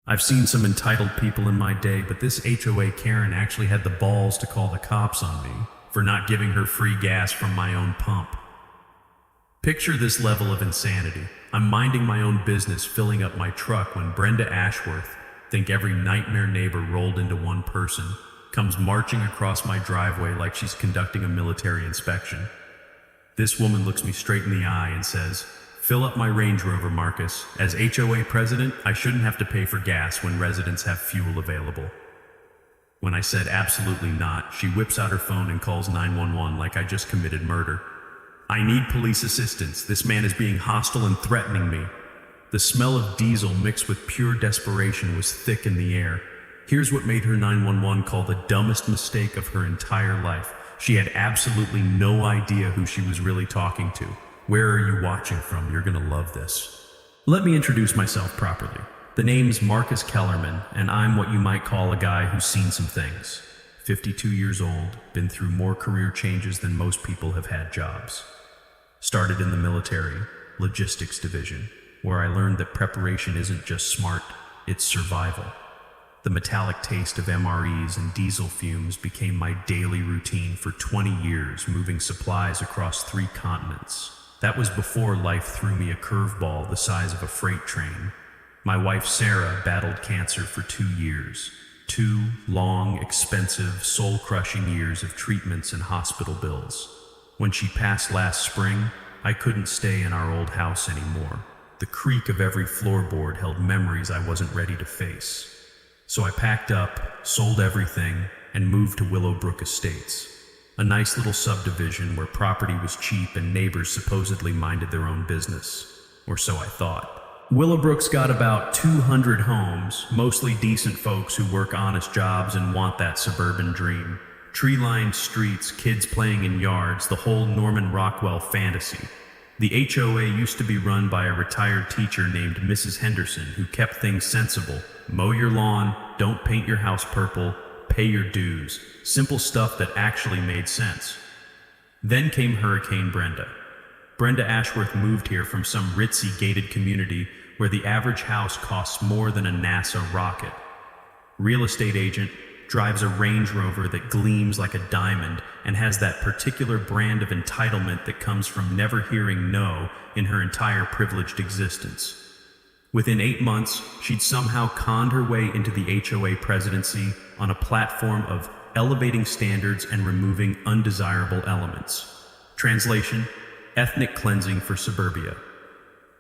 I've seen some entitled people in my day, but this HOA Karen actually had the balls to call the cops on me for not giving her free gas from my own pump. Picture this level of insanity. I'm minding my own business, filling up my truck when Brenda Ashworth, think every nightmare neighbor rolled into one person, comes marching across my driveway like she's conducting a military inspection. This woman looks me straight in the eye and says, "Fill up my Range Rover, Marcus. As HOA president, I shouldn't have to pay for gas when residents have fuel available." When I said absolutely not, she whips out her phone and calls 911 like I just committed murder. "I need police assistance. This man is being hostile and threatening me." The smell of diesel mixed with pure desperation was thick in the air. Here's what made her 911 call the dumbest mistake of her entire life. She had absolutely no idea who she was really talking to. Where are you watching from? You're gonna love this. Let me introduce myself properly. The name's Marcus Kellerman, and I'm what you might call a guy who's seen some things. 52 years old, been through more career changes than most people have had jobs. Started in the military, logistics division, where I learned that preparation isn't just smart, it's survival. The metallic taste of MREs and diesel fumes became my daily routine for 20 years, moving supplies across 3 continents. That was before life threw me a curveball the size of a freight train. My wife Sarah battled cancer for 2 years. 2 long, expensive, soul-crushing years of treatments and hospital bills. When she passed last spring, I couldn't stay in our old house anymore. The creak of every floorboard held memories I wasn't ready to face. So I packed up, sold everything, and moved to Willowbrook Estates, a nice little subdivision where property was cheap and neighbors supposedly minded their own business. Or so I thought. Willowbrook's got about 200 homes, mostly decent folks who work honest jobs and want that suburban dream. Tree-lined streets, kids playing in yards, the whole Norman Rockwell fantasy. The HOA used to be run by a retired teacher named Mrs. Henderson who kept things sensible. Mow your lawn, don't paint your house purple, pay your dues. Simple stuff that actually made sense. Then came Hurricane Brenda. Brenda Ashworth moved here from some ritzy gated community where the average house costs more than a NASA rocket. Real estate agent, drives a Range Rover that gleams like a diamond and has that particular brand of entitlement that comes from never hearing no in her entire privileged existence. Within 8 months, she'd somehow conned her way into the HOA presidency on a platform of elevating standards and removing undesirable elements. Translation: ethnic cleansing for suburbia.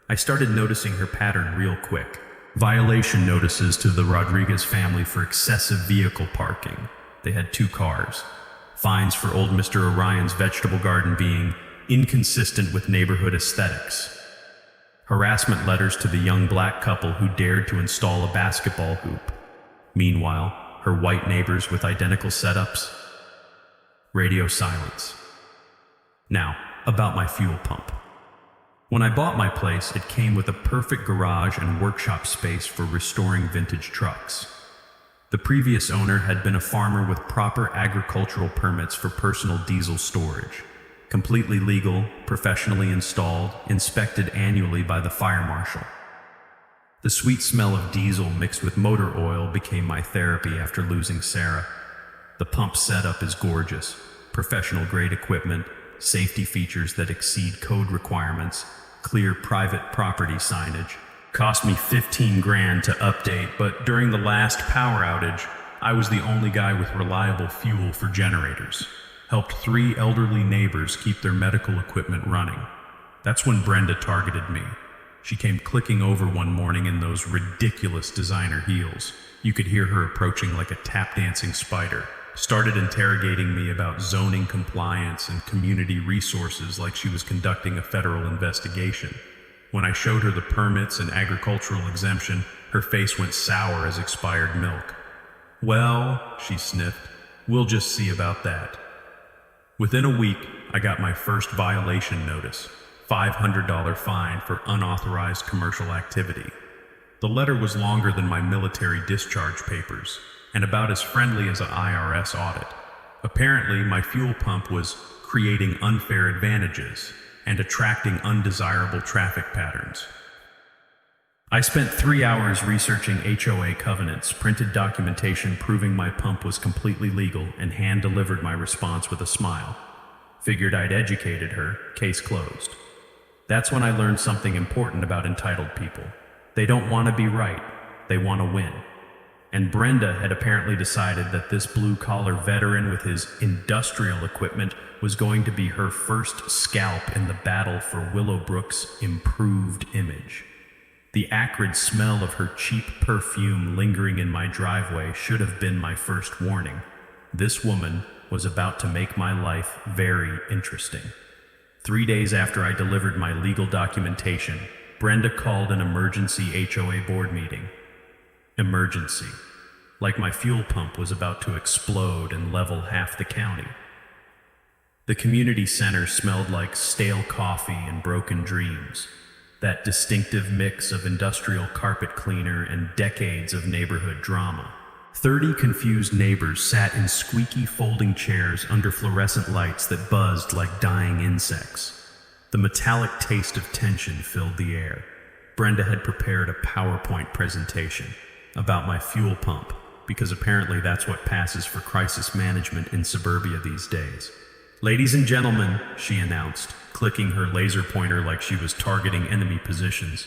I started noticing her pattern real quick. Violation notices to the Rodriguez family for excessive vehicle parking. They had 2 cars. Fines for old Mr. Orion's vegetable garden being inconsistent with neighborhood aesthetics. Harassment letters to the young black couple who dared to install a basketball hoop. Meanwhile, her white neighbors with identical setups. Radio silence. Now, about my fuel pump. When I bought my place, it came with a perfect garage and workshop space for restoring vintage trucks. The previous owner had been a farmer with proper agricultural permits for personal diesel storage. Completely legal, professionally installed, inspected annually by the fire marshal. The sweet smell of diesel mixed with motor oil became my therapy after losing Sarah. The pump setup is gorgeous. Professional grade equipment, safety features that exceed code requirements, clear private property signage. Cost me 15 grand to update, but during the last power outage, I was the only guy with reliable fuel for generators. Helped 3 elderly neighbors keep their medical equipment running. That's when Brenda targeted me. She came clicking over one morning in those ridiculous designer heels. You could hear her approaching like a tap-dancing spider. Started interrogating me about zoning compliance and community resources like she was conducting a federal investigation. When I showed her the permits and agricultural exemption, her face went sour as expired milk. "Well," she sniffed, "we'll just see about that." Within a week, I got my first violation notice, $500 fine for unauthorized commercial activity. The letter was longer than my military discharge papers, and about as friendly as an IRS audit. Apparently, my fuel pump was creating unfair advantages and attracting undesirable traffic patterns. I spent 3 hours researching HOA covenants, printed documentation proving my pump was completely legal, and hand-delivered my response with a smile. Figured I'd educated her, case closed. That's when I learned something important about entitled people. They don't want to be right, they want to win. And Brenda had apparently decided that this blue-collar veteran with his industrial equipment was going to be her first scalp in the battle for Willowbrook's improved image. The acrid smell of her cheap perfume lingering in my driveway should have been my first warning. This woman was about to make my life very interesting. 3 days after I delivered my legal documentation, Brenda called an emergency HOA board meeting. Emergency. Like my fuel pump was about to explode and level half the county. The community center smelled like stale coffee and broken dreams. That distinctive mix of industrial carpet cleaner and decades of neighborhood drama. 30 confused neighbors sat in squeaky folding chairs under fluorescent lights that buzzed like dying insects. The metallic taste of tension filled the air. Brenda had prepared a PowerPoint presentation about my fuel pump, because apparently that's what passes for crisis management in suburbia these days. "Ladies and gentlemen," she announced, clicking her laser pointer like she was targeting enemy positions,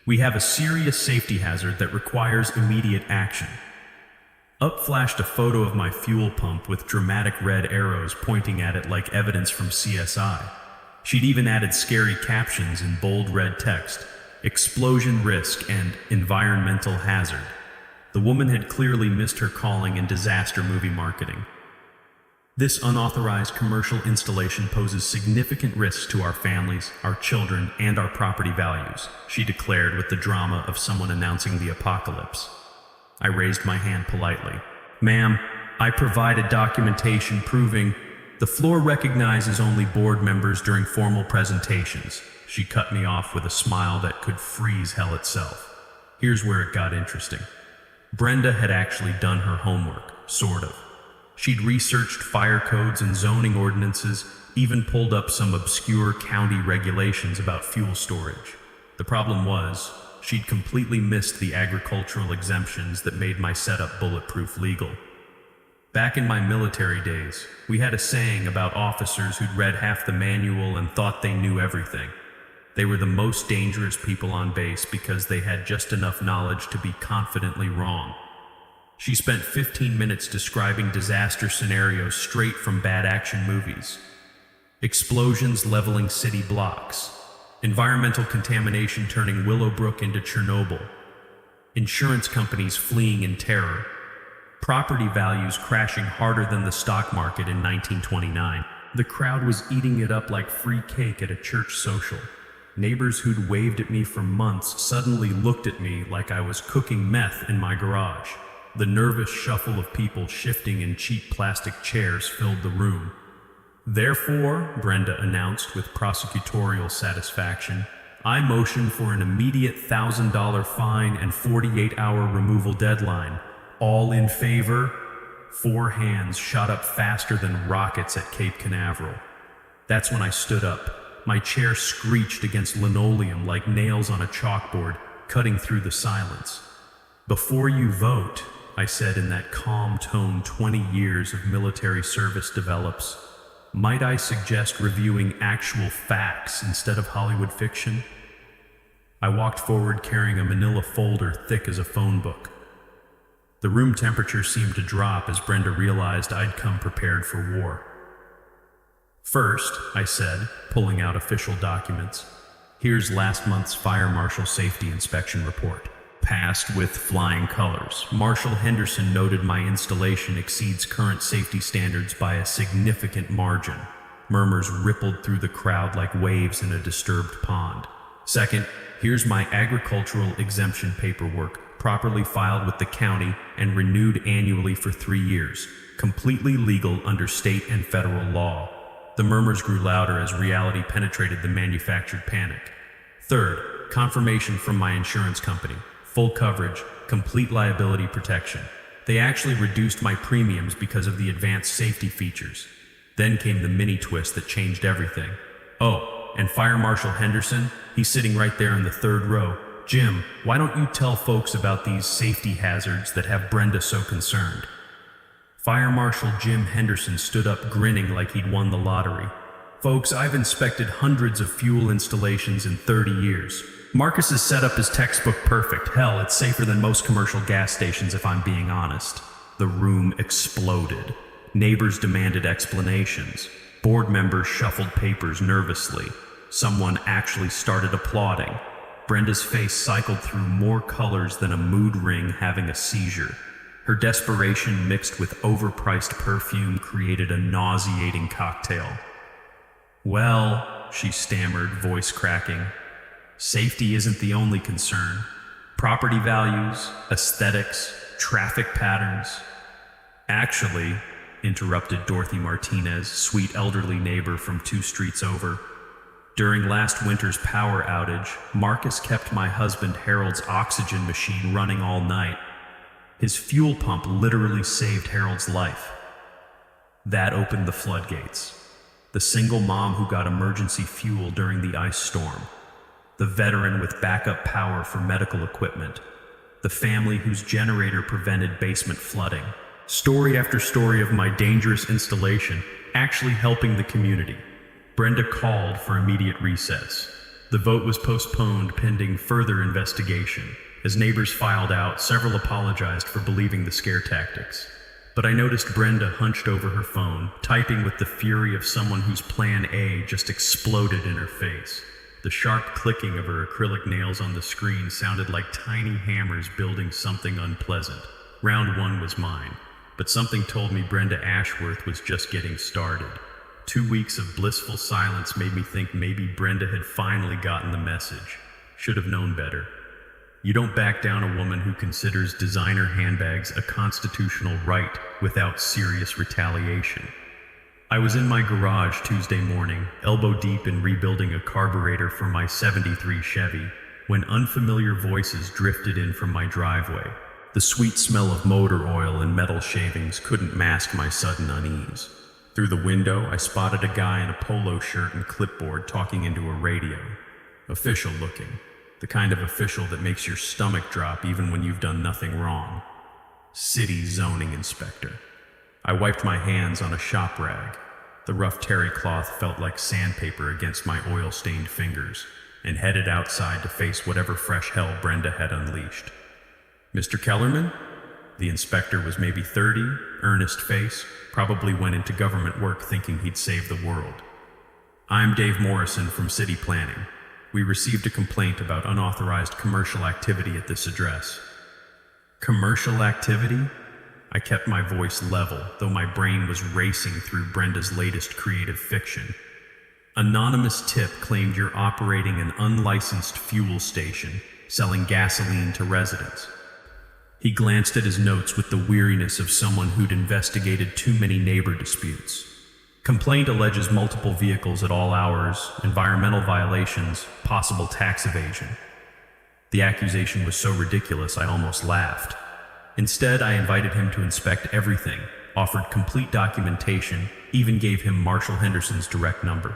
"we have a serious safety hazard that requires immediate action." Up flashed a photo of my fuel pump with dramatic red arrows pointing at it like evidence from CSI. She'd even added scary captions in bold red text: "Explosion risk" and "Environmental hazard." The woman had clearly missed her calling in disaster movie marketing. "This unauthorized commercial installation poses significant risks to our families, our children, and our property values," she declared with the drama of someone announcing the apocalypse. I raised my hand politely. "Ma'am, I provided documentation proving..." "The floor recognizes only board members during formal presentations," she cut me off with a smile that could freeze hell itself. Here's where it got interesting. Brenda had actually done her homework, sort of. She'd researched fire codes and zoning ordinances, even pulled up some obscure county regulations about fuel storage. The problem was, she'd completely missed the agricultural exemptions that made my setup bulletproof legal. Back in my military days, we had a saying about officers who'd read half the manual and thought they knew everything. They were the most dangerous people on base because they had just enough knowledge to be confidently wrong. She spent 15 minutes describing disaster scenarios straight from bad action movies. Explosions leveling city blocks. Environmental contamination turning Willowbrook into Chernobyl. Insurance companies fleeing in terror. Property values crashing harder than the stock market in 1929. The crowd was eating it up like free cake at a church social. Neighbors who'd waved at me for months suddenly looked at me like I was cooking meth in my garage. The nervous shuffle of people shifting in cheap plastic chairs filled the room. "Therefore," Brenda announced with prosecutorial satisfaction, "I motion for an immediate $1,000 fine and 48-hour removal deadline. All in favor?" 4 hands shot up faster than rockets at Cape Canaveral. That's when I stood up. My chair screeched against linoleum like nails on a chalkboard, cutting through the silence. "Before you vote," I said in that calm tone 20 years of military service develops, "might I suggest reviewing actual facts instead of Hollywood fiction?" I walked forward carrying a manila folder thick as a phone book. The room temperature seemed to drop as Brenda realized I'd come prepared for war. "First," I said, pulling out official documents, "here's last month's Fire Marshal Safety Inspection Report. Passed with flying colors. Marshal Henderson noted my installation exceeds current safety standards by a significant margin." Murmurs rippled through the crowd like waves in a disturbed pond. "Second, here's my agricultural exemption paperwork, properly filed with the county and renewed annually for 3 years, completely legal under state and federal law." The murmurs grew louder as reality penetrated the manufactured panic. "Third, confirmation from my insurance company. Full coverage, complete liability protection. They actually reduced my premiums because of the advanced safety features." Then came the mini twist that changed everything. "Oh, and Fire Marshal Henderson, he's sitting right there in the 3rd row, Jim, why don't you tell folks about these safety hazards that have Brenda so concerned? Fire Marshal Jim Henderson stood up grinning like he'd won the lottery. Folks, I've inspected hundreds of fuel installations in 30 years. Marcus's setup is textbook perfect. Hell, it's safer than most commercial gas stations if I'm being honest. The room exploded. Neighbors demanded explanations. Board members shuffled papers nervously. Someone actually started applauding. Brenda's face cycled through more colors than a mood ring having a seizure. Her desperation mixed with overpriced perfume created a nauseating cocktail. Well, she stammered, voice cracking, safety isn't the only concern. Property values, aesthetics, traffic patterns. Actually, interrupted Dorothy Martinez, sweet elderly neighbor from 2 streets over, during last winter's power outage, Marcus kept my husband Harold's oxygen machine running all night. His fuel pump literally saved Harold's life. That opened the floodgates. The single mom who got emergency fuel during the ice storm. The veteran with backup power for medical equipment. The family whose generator prevented basement flooding. Story after story of my dangerous installation actually helping the community. Brenda called for immediate recess. The vote was postponed pending further investigation. As neighbors filed out, several apologized for believing the scare tactics. But I noticed Brenda hunched over her phone, typing with the fury of someone whose plan A just exploded in her face. The sharp clicking of her acrylic nails on the screen sounded like tiny hammers building something unpleasant. Round 1 was mine, but something told me Brenda Ashworth was just getting started. 2 weeks of blissful silence made me think maybe Brenda had finally gotten the message. Should have known better. You don't back down a woman who considers designer handbags a constitutional right without serious retaliation. I was in my garage Tuesday morning, elbow deep in rebuilding a carburetor for my '73 Chevy, when unfamiliar voices drifted in from my driveway. The sweet smell of motor oil and metal shavings couldn't mask my sudden unease. Through the window, I spotted a guy in a polo shirt and clipboard talking into a radio. Official looking. The kind of official that makes your stomach drop even when you've done nothing wrong. City zoning inspector. I wiped my hands on a shop rag. The rough terry cloth felt like sandpaper against my oil-stained fingers, and headed outside to face whatever fresh hell Brenda had unleashed. Mr. Kellerman? The inspector was maybe 30, earnest face, probably went into government work thinking he'd save the world. I'm Dave Morrison from City Planning. We received a complaint about unauthorized commercial activity at this address. Commercial activity? I kept my voice level, though my brain was racing through Brenda's latest creative fiction. Anonymous tip claimed you're operating an unlicensed fuel station, selling gasoline to residents. He glanced at his notes with the weariness of someone who'd investigated too many neighbor disputes. Complaint alleges multiple vehicles at all hours, environmental violations, possible tax evasion. The accusation was so ridiculous I almost laughed. Instead, I invited him to inspect everything, offered complete documentation, even gave him Marshal Henderson's direct number.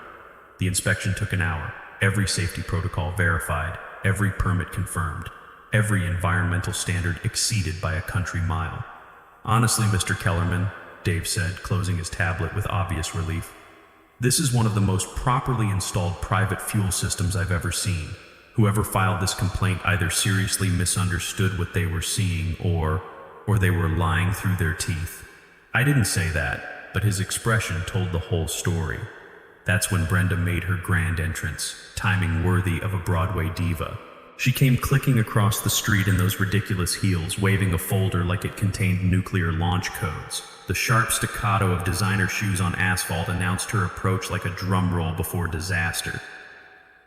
The inspection took an hour, every safety protocol verified, every permit confirmed, every environmental standard exceeded by a country mile. Honestly, Mr. Kellerman, Dave said, closing his tablet with obvious relief, this is one of the most properly installed private fuel systems I've ever seen. Whoever filed this complaint either seriously misunderstood what they were seeing or they were lying through their teeth. I didn't say that, but his expression told the whole story. That's when Brenda made her grand entrance, timing worthy of a Broadway diva. She came clicking across the street in those ridiculous heels, waving a folder like it contained nuclear launch codes. The sharp staccato of designer shoes on asphalt announced her approach like a drum roll before disaster.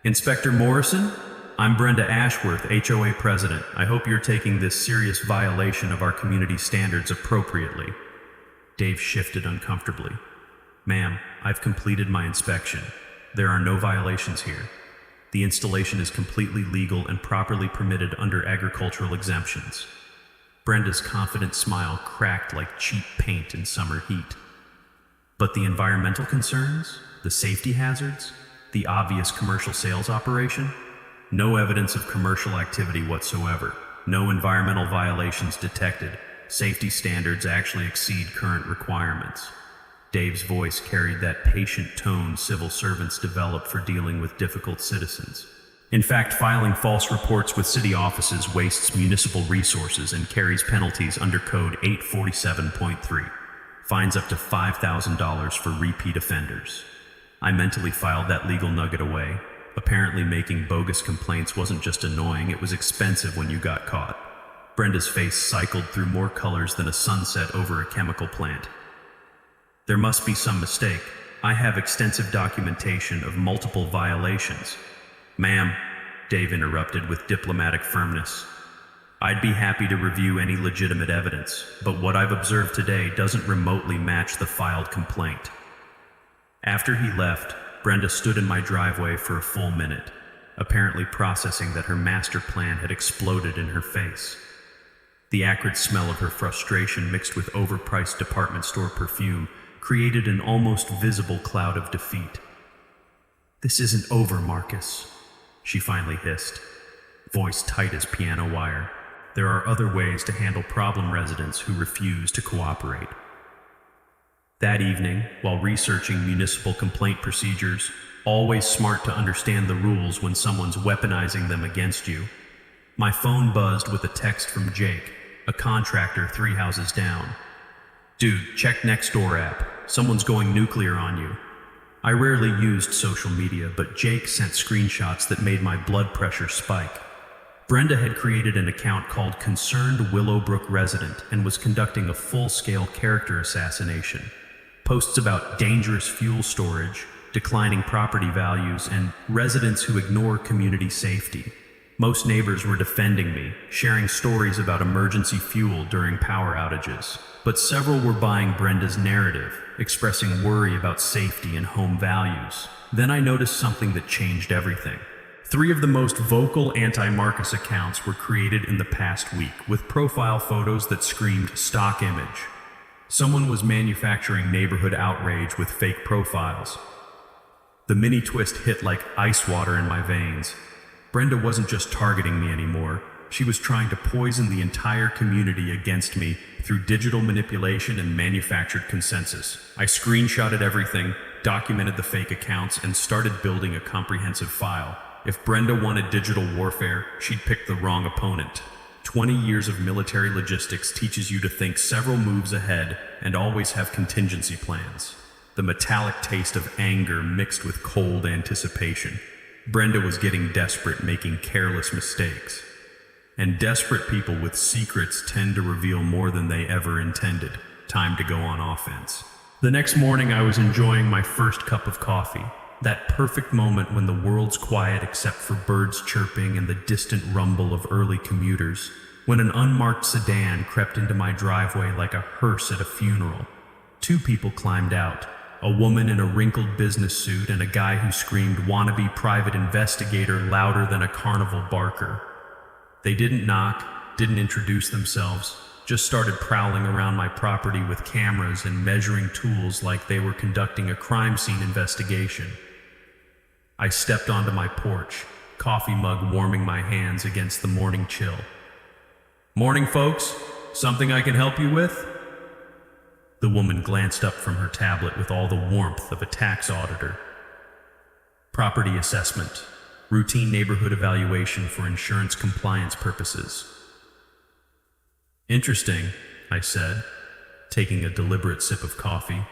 Inspector Morrison? I'm Brenda Ashworth, HOA president. I hope you're taking this serious violation of our community standards appropriately. Dave shifted uncomfortably. Ma'am, I've completed my inspection. There are no violations here. The installation is completely legal and properly permitted under agricultural exemptions. Brenda's confident smile cracked like cheap paint in summer heat. But the environmental concerns, the safety hazards, the obvious commercial sales operation? No evidence of commercial activity whatsoever. No environmental violations detected. Safety standards actually exceed current requirements. Dave's voice carried that patient tone civil servants develop for dealing with difficult citizens. In fact, filing false reports with city offices wastes municipal resources and carries penalties under Code 847.3. Fines up to $5,000 for repeat offenders. I mentally filed that legal nugget away. Apparently making bogus complaints wasn't just annoying, it was expensive when you got caught. Brenda's face cycled through more colors than a sunset over a chemical plant. There must be some mistake. I have extensive documentation of multiple violations. Ma'am, Dave interrupted with diplomatic firmness. I'd be happy to review any legitimate evidence, but what I've observed today doesn't remotely match the filed complaint. After he left, Brenda stood in my driveway for a full minute, apparently processing that her master plan had exploded in her face. The acrid smell of her frustration mixed with overpriced department store perfume created an almost visible cloud of defeat. "This isn't over, Marcus," she finally hissed, voice tight as piano wire. "There are other ways to handle problem residents who refuse to cooperate." That evening, while researching municipal complaint procedures, always smart to understand the rules when someone's weaponizing them against you, my phone buzzed with a text from Jake, a contractor 3 houses down. "Dude, check Nextdoor app. Someone's going nuclear on you." I rarely used social media, but Jake sent screenshots that made my blood pressure spike. Brenda had created an account called Concerned Willowbrook Resident and was conducting a full-scale character assassination. Posts about dangerous fuel storage, declining property values, and residents who ignore community safety. Most neighbors were defending me, sharing stories about emergency fuel during power outages. But several were buying Brenda's narrative, expressing worry about safety and home values. Then I noticed something that changed everything. 3 of the most vocal anti-Marcus accounts were created in the past week, with profile photos that screamed stock image. Someone was manufacturing neighborhood outrage with fake profiles. The mini twist hit like ice water in my veins. Brenda wasn't just targeting me anymore. She was trying to poison the entire community against me through digital manipulation and manufactured consensus. I screenshotted everything, documented the fake accounts, and started building a comprehensive file. If Brenda wanted digital warfare, she'd pick the wrong opponent. 20 years of military logistics teaches you to think several moves ahead and always have contingency plans. The metallic taste of anger mixed with cold anticipation. Brenda was getting desperate, making careless mistakes. And desperate people with secrets tend to reveal more than they ever intended. Time to go on offense. The next morning, I was enjoying my first cup of coffee. That perfect moment when the world's quiet except for birds chirping and the distant rumble of early commuters. When an unmarked sedan crept into my driveway like a hearse at a funeral. 2 people climbed out. A woman in a wrinkled business suit and a guy who screamed wannabe private investigator louder than a carnival barker. They didn't knock, didn't introduce themselves, just started prowling around my property with cameras and measuring tools like they were conducting a crime scene investigation. I stepped onto my porch, coffee mug warming my hands against the morning chill. "Morning, folks. Something I can help you with?" The woman glanced up from her tablet with all the warmth of a tax auditor. "Property assessment. Routine neighborhood evaluation for insurance compliance purposes." "Interesting," I said, taking a deliberate sip of coffee.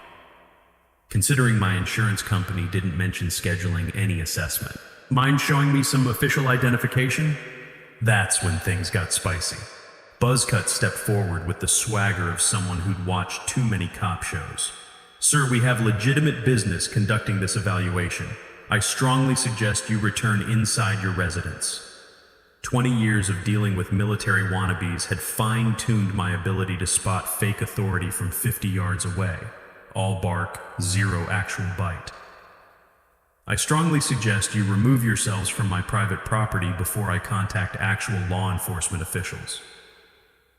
Considering my insurance company didn't mention scheduling any assessment. "Mind showing me some official identification?" That's when things got spicy. Buzzcut stepped forward with the swagger of someone who'd watched too many cop shows. "Sir, we have legitimate business conducting this evaluation. I strongly suggest you return inside your residence." 20 years of dealing with military wannabes had fine-tuned my ability to spot fake authority from 50 yards away. All bark, zero actual bite. "I strongly suggest you remove yourselves from my private property before I contact actual law enforcement officials."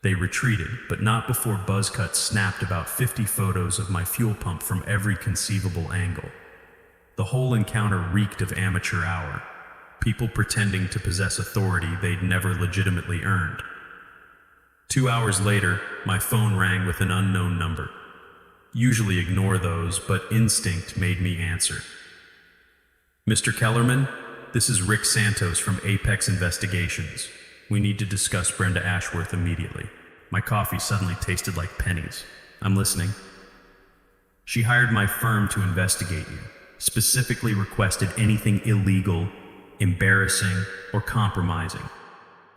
They retreated, but not before Buzzcut snapped about 50 photos of my fuel pump from every conceivable angle. The whole encounter reeked of amateur hour. People pretending to possess authority they'd never legitimately earned. 2 hours later, my phone rang with an unknown number. Usually ignore those, but instinct made me answer. Mr. Kellerman, this is Rick Santos from Apex Investigations. We need to discuss Brenda Ashworth immediately. My coffee suddenly tasted like pennies. I'm listening. She hired my firm to investigate you, specifically requested anything illegal, embarrassing, or compromising.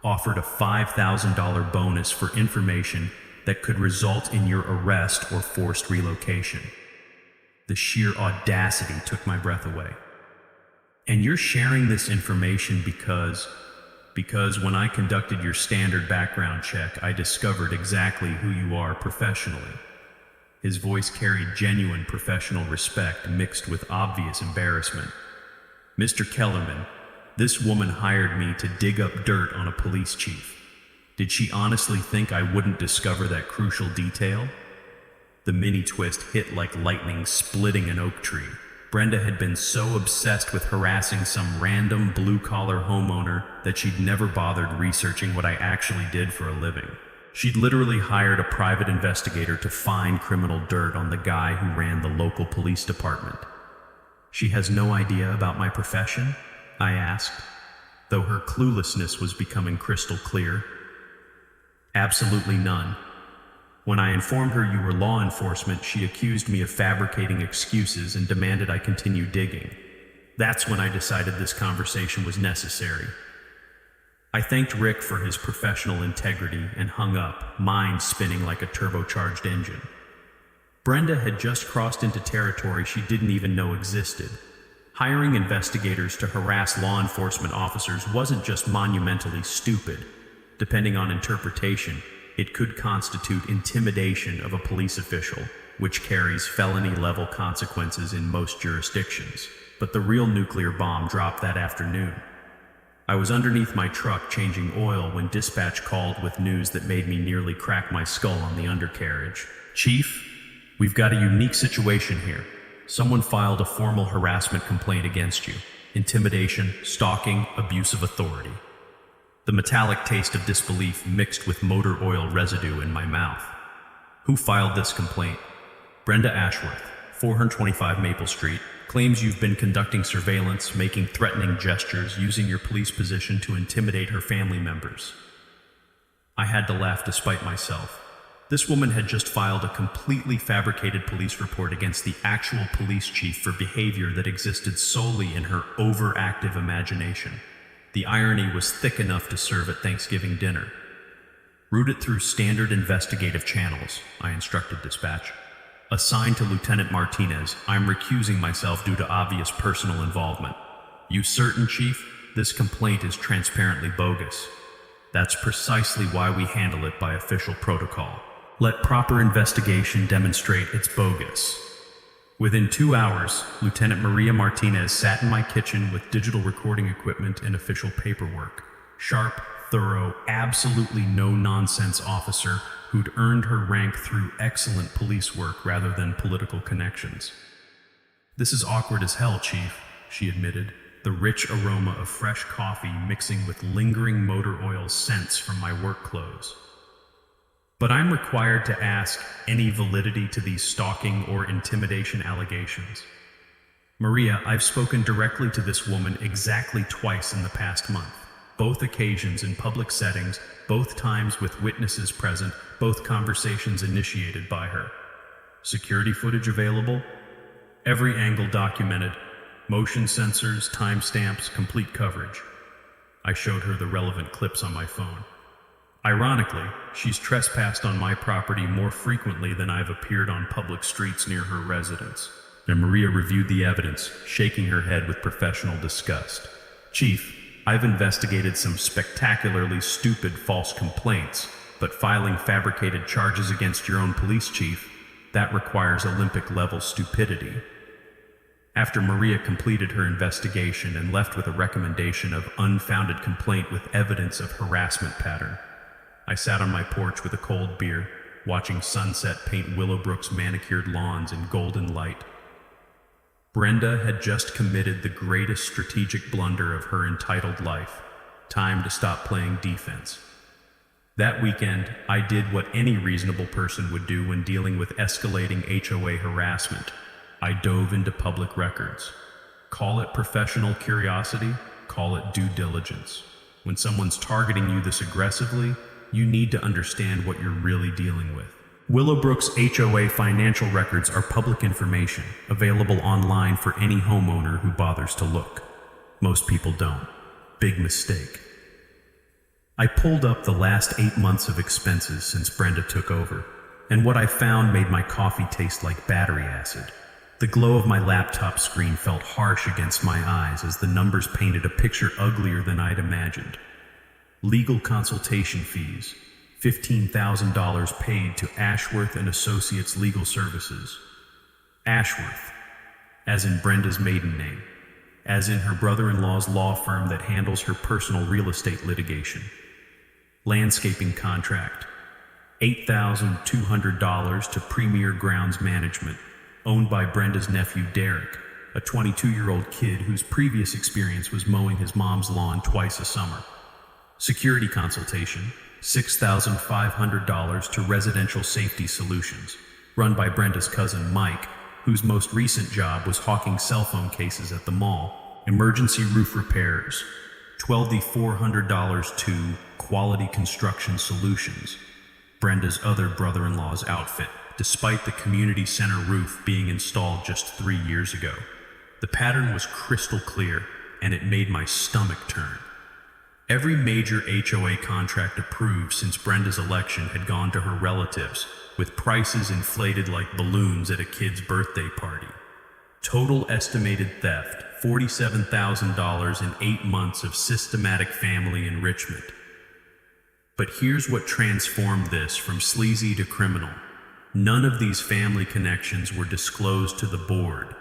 Offered a $5,000 bonus for information that could result in your arrest or forced relocation. The sheer audacity took my breath away. And you're sharing this information because when I conducted your standard background check, I discovered exactly who you are professionally. His voice carried genuine professional respect mixed with obvious embarrassment. Mr. Kellerman, this woman hired me to dig up dirt on a police chief. Did she honestly think I wouldn't discover that crucial detail? The mini twist hit like lightning splitting an oak tree. Brenda had been so obsessed with harassing some random blue-collar homeowner that she'd never bothered researching what I actually did for a living. She'd literally hired a private investigator to find criminal dirt on the guy who ran the local police department. She has no idea about my profession? I asked, though her cluelessness was becoming crystal clear. Absolutely none. When I informed her you were law enforcement, she accused me of fabricating excuses and demanded I continue digging. That's when I decided this conversation was necessary. I thanked Rick for his professional integrity and hung up, mind spinning like a turbocharged engine. Brenda had just crossed into territory she didn't even know existed. Hiring investigators to harass law enforcement officers wasn't just monumentally stupid. Depending on interpretation, it could constitute intimidation of a police official, which carries felony-level consequences in most jurisdictions. But the real nuclear bomb dropped that afternoon. I was underneath my truck changing oil when dispatch called with news that made me nearly crack my skull on the undercarriage. Chief, we've got a unique situation here. Someone filed a formal harassment complaint against you. Intimidation, stalking, abuse of authority. The metallic taste of disbelief mixed with motor oil residue in my mouth. Who filed this complaint? Brenda Ashworth, 425 Maple Street, claims you've been conducting surveillance, making threatening gestures, using your police position to intimidate her family members. I had to laugh despite myself. This woman had just filed a completely fabricated police report against the actual police chief for behavior that existed solely in her overactive imagination. The irony was thick enough to serve at Thanksgiving dinner. Route it through standard investigative channels, I instructed dispatch. Assigned to Lieutenant Martinez, I'm recusing myself due to obvious personal involvement. You certain, Chief? This complaint is transparently bogus. That's precisely why we handle it by official protocol. Let proper investigation demonstrate it's bogus. Within 2 hours, Lieutenant Maria Martinez sat in my kitchen with digital recording equipment and official paperwork. Sharp, thorough, absolutely no-nonsense officer who'd earned her rank through excellent police work rather than political connections. This is awkward as hell, Chief, she admitted, the rich aroma of fresh coffee mixing with lingering motor oil scents from my work clothes. But I'm required to ask any validity to these stalking or intimidation allegations. Maria, I've spoken directly to this woman exactly twice in the past month. Both occasions in public settings, both times with witnesses present, both conversations initiated by her. Security footage available? Every angle documented. Motion sensors, timestamps, complete coverage. I showed her the relevant clips on my phone. Ironically, she's trespassed on my property more frequently than I've appeared on public streets near her residence. And Maria reviewed the evidence, shaking her head with professional disgust. Chief, I've investigated some spectacularly stupid false complaints, but filing fabricated charges against your own police chief, that requires Olympic-level stupidity. After Maria completed her investigation and left with a recommendation of unfounded complaint with evidence of harassment pattern, I sat on my porch with a cold beer, watching sunset paint Willowbrook's manicured lawns in golden light. Brenda had just committed the greatest strategic blunder of her entitled life. Time to stop playing defense. That weekend, I did what any reasonable person would do when dealing with escalating HOA harassment. I dove into public records. Call it professional curiosity, call it due diligence. When someone's targeting you this aggressively, you need to understand what you're really dealing with. Willowbrook's HOA financial records are public information, available online for any homeowner who bothers to look. Most people don't. Big mistake. I pulled up the last 8 months of expenses since Brenda took over, and what I found made my coffee taste like battery acid. The glow of my laptop screen felt harsh against my eyes as the numbers painted a picture uglier than I'd imagined. Legal consultation fees, $15,000 paid to Ashworth and Associates Legal Services. Ashworth, as in Brenda's maiden name, as in her brother-in-law's law firm that handles her personal real estate litigation. Landscaping contract, $8,200 to Premier Grounds Management, owned by Brenda's nephew Derek, a 22-year-old kid whose previous experience was mowing his mom's lawn twice a summer. Security consultation, $6,500 to Residential Safety Solutions, run by Brenda's cousin Mike, whose most recent job was hawking cell phone cases at the mall. Emergency roof repairs, $12,400 to Quality Construction Solutions, Brenda's other brother-in-law's outfit, despite the community center roof being installed just 3 years ago. The pattern was crystal clear, and it made my stomach turn. Every major HOA contract approved since Brenda's election had gone to her relatives, with prices inflated like balloons at a kid's birthday party. Total estimated theft, $47,000 in 8 months of systematic family enrichment. But here's what transformed this from sleazy to criminal. None of these family connections were disclosed to the board.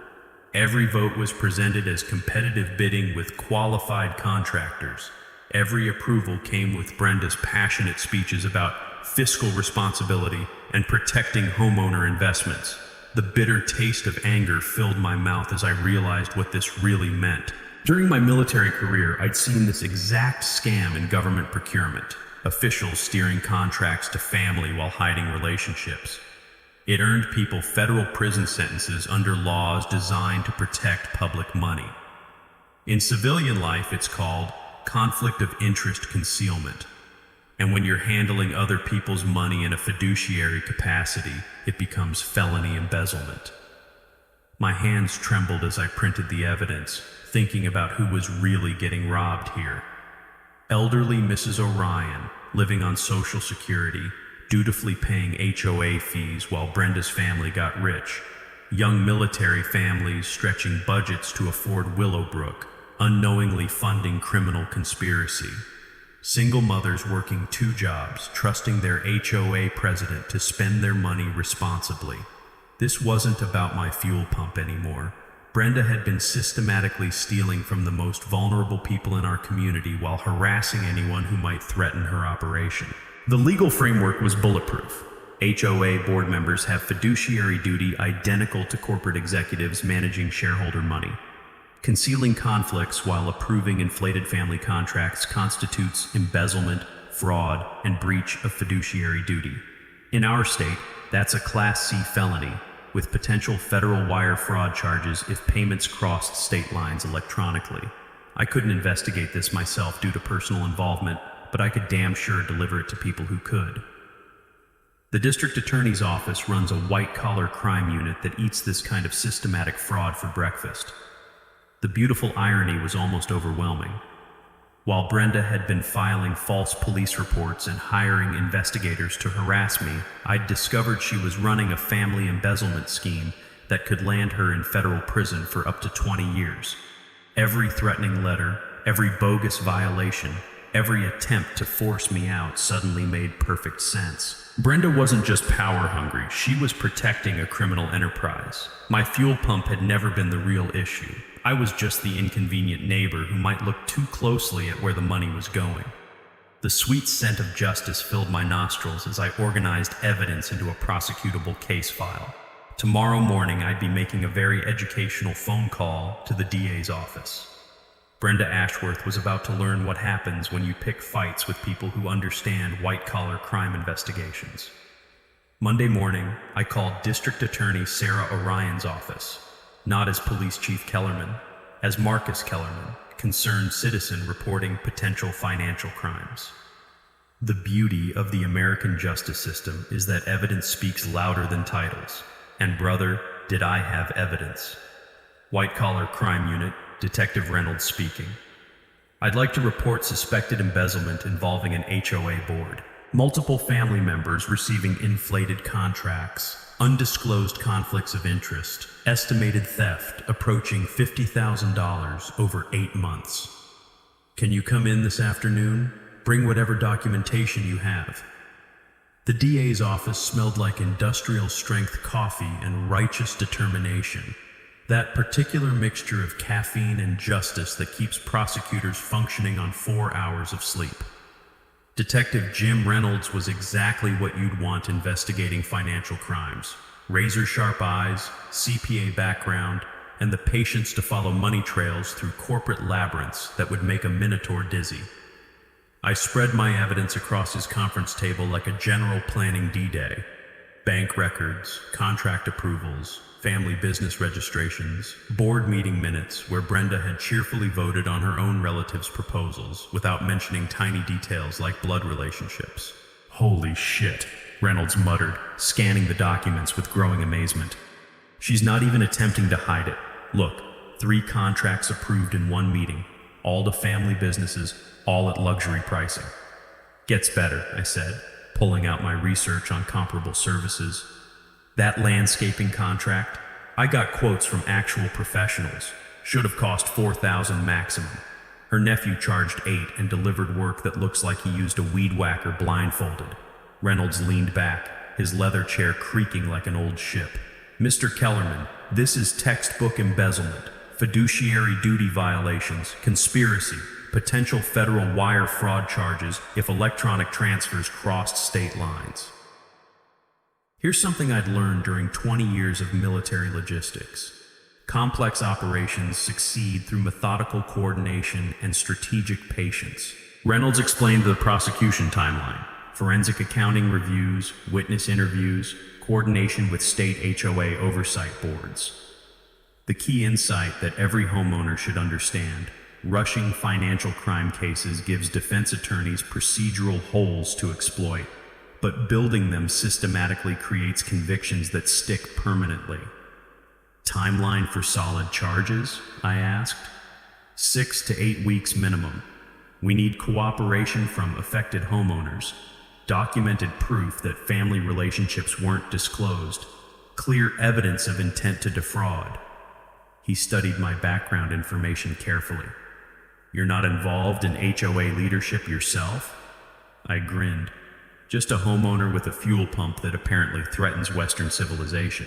Every vote was presented as competitive bidding with qualified contractors. Every approval came with Brenda's passionate speeches about fiscal responsibility and protecting homeowner investments. The bitter taste of anger filled my mouth as I realized what this really meant. During my military career, I'd seen this exact scam in government procurement. Officials steering contracts to family while hiding relationships. It earned people federal prison sentences under laws designed to protect public money. In civilian life, it's called conflict of interest concealment. And when you're handling other people's money in a fiduciary capacity, it becomes felony embezzlement. My hands trembled as I printed the evidence, thinking about who was really getting robbed here. Elderly Mrs. Orion, living on Social Security, dutifully paying HOA fees while Brenda's family got rich. Young military families stretching budgets to afford Willowbrook, unknowingly funding criminal conspiracy. Single mothers working 2 jobs, trusting their HOA president to spend their money responsibly. This wasn't about my fuel pump anymore. Brenda had been systematically stealing from the most vulnerable people in our community while harassing anyone who might threaten her operation. The legal framework was bulletproof. HOA board members have fiduciary duty identical to corporate executives managing shareholder money. Concealing conflicts while approving inflated family contracts constitutes embezzlement, fraud, and breach of fiduciary duty. In our state, that's a Class C felony, with potential federal wire fraud charges if payments crossed state lines electronically. I couldn't investigate this myself due to personal involvement, but I could damn sure deliver it to people who could. The district attorney's office runs a white-collar crime unit that eats this kind of systematic fraud for breakfast. The beautiful irony was almost overwhelming. While Brenda had been filing false police reports and hiring investigators to harass me, I'd discovered she was running a family embezzlement scheme that could land her in federal prison for up to 20 years. Every threatening letter, every bogus violation, every attempt to force me out suddenly made perfect sense. Brenda wasn't just power hungry, she was protecting a criminal enterprise. My fuel pump had never been the real issue. I was just the inconvenient neighbor who might look too closely at where the money was going. The sweet scent of justice filled my nostrils as I organized evidence into a prosecutable case file. Tomorrow morning, I'd be making a very educational phone call to the DA's office. Brenda Ashworth was about to learn what happens when you pick fights with people who understand white-collar crime investigations. Monday morning, I called District Attorney Sarah Orion's office, not as Police Chief Kellerman, as Marcus Kellerman, concerned citizen reporting potential financial crimes. The beauty of the American justice system is that evidence speaks louder than titles. And brother, did I have evidence. White Collar Crime Unit, Detective Reynolds speaking. I'd like to report suspected embezzlement involving an HOA board. Multiple family members receiving inflated contracts, undisclosed conflicts of interest, estimated theft approaching $50,000 over 8 months. Can you come in this afternoon? Bring whatever documentation you have. The DA's office smelled like industrial-strength coffee and righteous determination, that particular mixture of caffeine and justice that keeps prosecutors functioning on 4 hours of sleep. Detective Jim Reynolds was exactly what you'd want investigating financial crimes. Razor-sharp eyes, CPA background, and the patience to follow money trails through corporate labyrinths that would make a minotaur dizzy. I spread my evidence across his conference table like a general planning D-Day. Bank records, contract approvals, family business registrations, board meeting minutes where Brenda had cheerfully voted on her own relatives' proposals without mentioning tiny details like blood relationships. Holy shit, Reynolds muttered, scanning the documents with growing amazement. She's not even attempting to hide it. Look, 3 contracts approved in 1 meeting, all to family businesses, all at luxury pricing. Gets better, I said, pulling out my research on comparable services. That landscaping contract, I got quotes from actual professionals. Should have cost $4,000 maximum. Her nephew charged $8 and delivered work that looks like he used a weed whacker blindfolded. Reynolds leaned back, his leather chair creaking like an old ship. Mr. Kellerman, this is textbook embezzlement, fiduciary duty violations, conspiracy, potential federal wire fraud charges if electronic transfers crossed state lines. Here's something I'd learned during 20 years of military logistics. Complex operations succeed through methodical coordination and strategic patience. Reynolds explained the prosecution timeline: forensic accounting reviews, witness interviews, coordination with state HOA oversight boards. The key insight that every homeowner should understand: rushing financial crime cases gives defense attorneys procedural holes to exploit, but building them systematically creates convictions that stick permanently. Timeline for solid charges? I asked. 6 to 8 weeks minimum. We need cooperation from affected homeowners, documented proof that family relationships weren't disclosed, clear evidence of intent to defraud. He studied my background information carefully. You're not involved in HOA leadership yourself? I grinned. Just a homeowner with a fuel pump that apparently threatens Western civilization.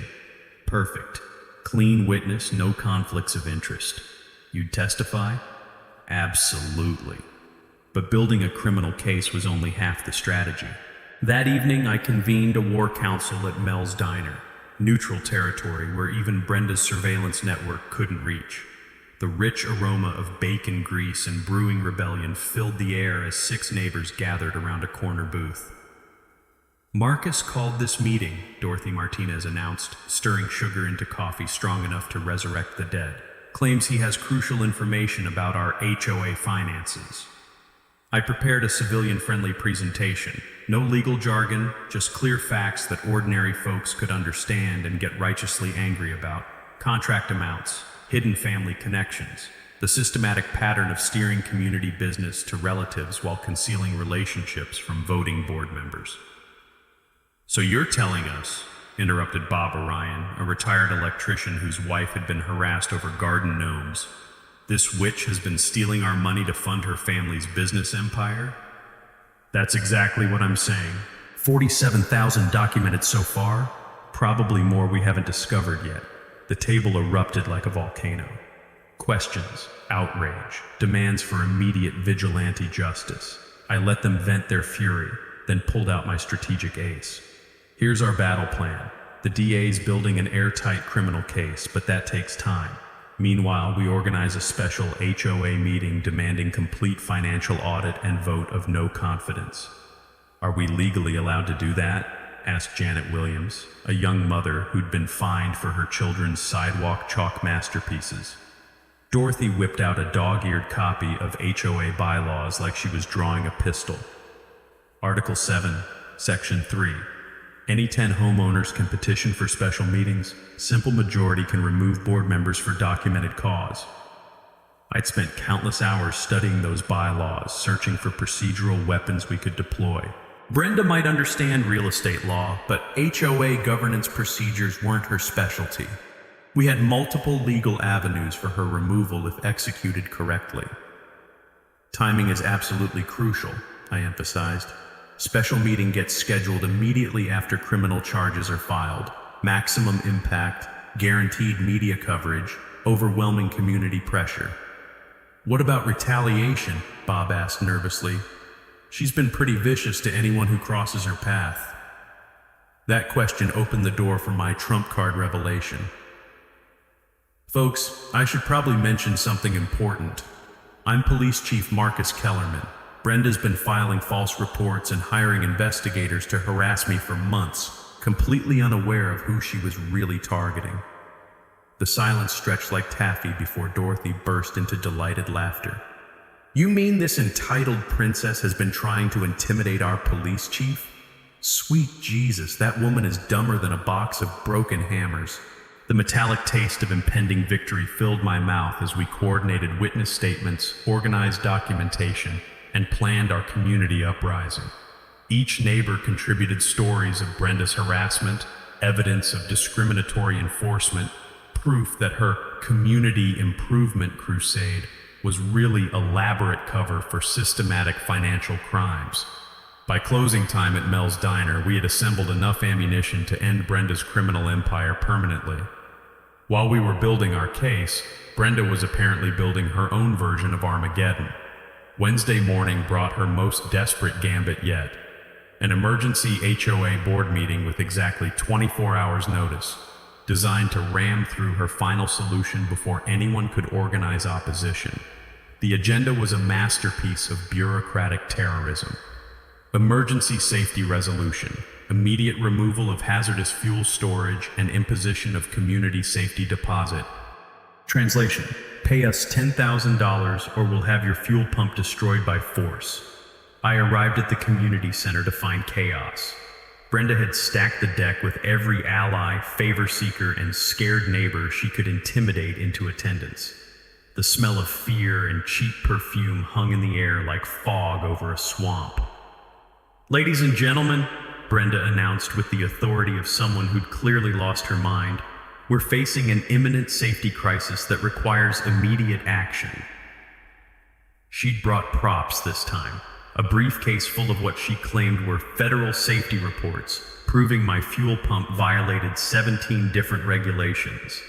Perfect. Clean witness, no conflicts of interest. You'd testify? Absolutely. But building a criminal case was only half the strategy. That evening, I convened a war council at Mel's Diner, neutral territory where even Brenda's surveillance network couldn't reach. The rich aroma of bacon grease and brewing rebellion filled the air as 6 neighbors gathered around a corner booth. Marcus called this meeting, Dorothy Martinez announced, stirring sugar into coffee strong enough to resurrect the dead. Claims he has crucial information about our HOA finances. I prepared a civilian-friendly presentation. No legal jargon, just clear facts that ordinary folks could understand and get righteously angry about. Contract amounts, hidden family connections, the systematic pattern of steering community business to relatives while concealing relationships from voting board members. So you're telling us, interrupted Bob Orion, a retired electrician whose wife had been harassed over garden gnomes, this witch has been stealing our money to fund her family's business empire? That's exactly what I'm saying. 47,000 documented so far, probably more we haven't discovered yet. The table erupted like a volcano. Questions, outrage, demands for immediate vigilante justice. I let them vent their fury, then pulled out my strategic ace. Here's our battle plan. The DA's building an airtight criminal case, but that takes time. Meanwhile, we organize a special HOA meeting demanding complete financial audit and vote of no confidence. Are we legally allowed to do that? Asked Janet Williams, a young mother who'd been fined for her children's sidewalk chalk masterpieces. Dorothy whipped out a dog-eared copy of HOA bylaws like she was drawing a pistol. Article 7, Section 3. Any 10 homeowners can petition for special meetings. Simple majority can remove board members for documented cause. I'd spent countless hours studying those bylaws, searching for procedural weapons we could deploy. Brenda might understand real estate law, but HOA governance procedures weren't her specialty. We had multiple legal avenues for her removal if executed correctly. Timing is absolutely crucial, I emphasized. Special meeting gets scheduled immediately after criminal charges are filed. Maximum impact, guaranteed media coverage, overwhelming community pressure. What about retaliation? Bob asked nervously. She's been pretty vicious to anyone who crosses her path. That question opened the door for my trump card revelation. Folks, I should probably mention something important. I'm Police Chief Marcus Kellerman. Brenda's been filing false reports and hiring investigators to harass me for months, completely unaware of who she was really targeting. The silence stretched like taffy before Dorothy burst into delighted laughter. You mean this entitled princess has been trying to intimidate our police chief? Sweet Jesus, that woman is dumber than a box of broken hammers. The metallic taste of impending victory filled my mouth as we coordinated witness statements, organized documentation, and planned our community uprising. Each neighbor contributed stories of Brenda's harassment, evidence of discriminatory enforcement, proof that her community improvement crusade was really elaborate cover for systematic financial crimes. By closing time at Mel's Diner, we had assembled enough ammunition to end Brenda's criminal empire permanently. While we were building our case, Brenda was apparently building her own version of Armageddon. Wednesday morning brought her most desperate gambit yet. An emergency HOA board meeting with exactly 24 hours notice, designed to ram through her final solution before anyone could organize opposition. The agenda was a masterpiece of bureaucratic terrorism. Emergency safety resolution, immediate removal of hazardous fuel storage, and imposition of community safety deposit. Translation: pay us $10,000 or we'll have your fuel pump destroyed by force. I arrived at the community center to find chaos. Brenda had stacked the deck with every ally, favor seeker, and scared neighbor she could intimidate into attendance. The smell of fear and cheap perfume hung in the air like fog over a swamp. Ladies and gentlemen, Brenda announced with the authority of someone who'd clearly lost her mind, we're facing an imminent safety crisis that requires immediate action. She'd brought props this time, a briefcase full of what she claimed were federal safety reports, proving my fuel pump violated 17 different regulations.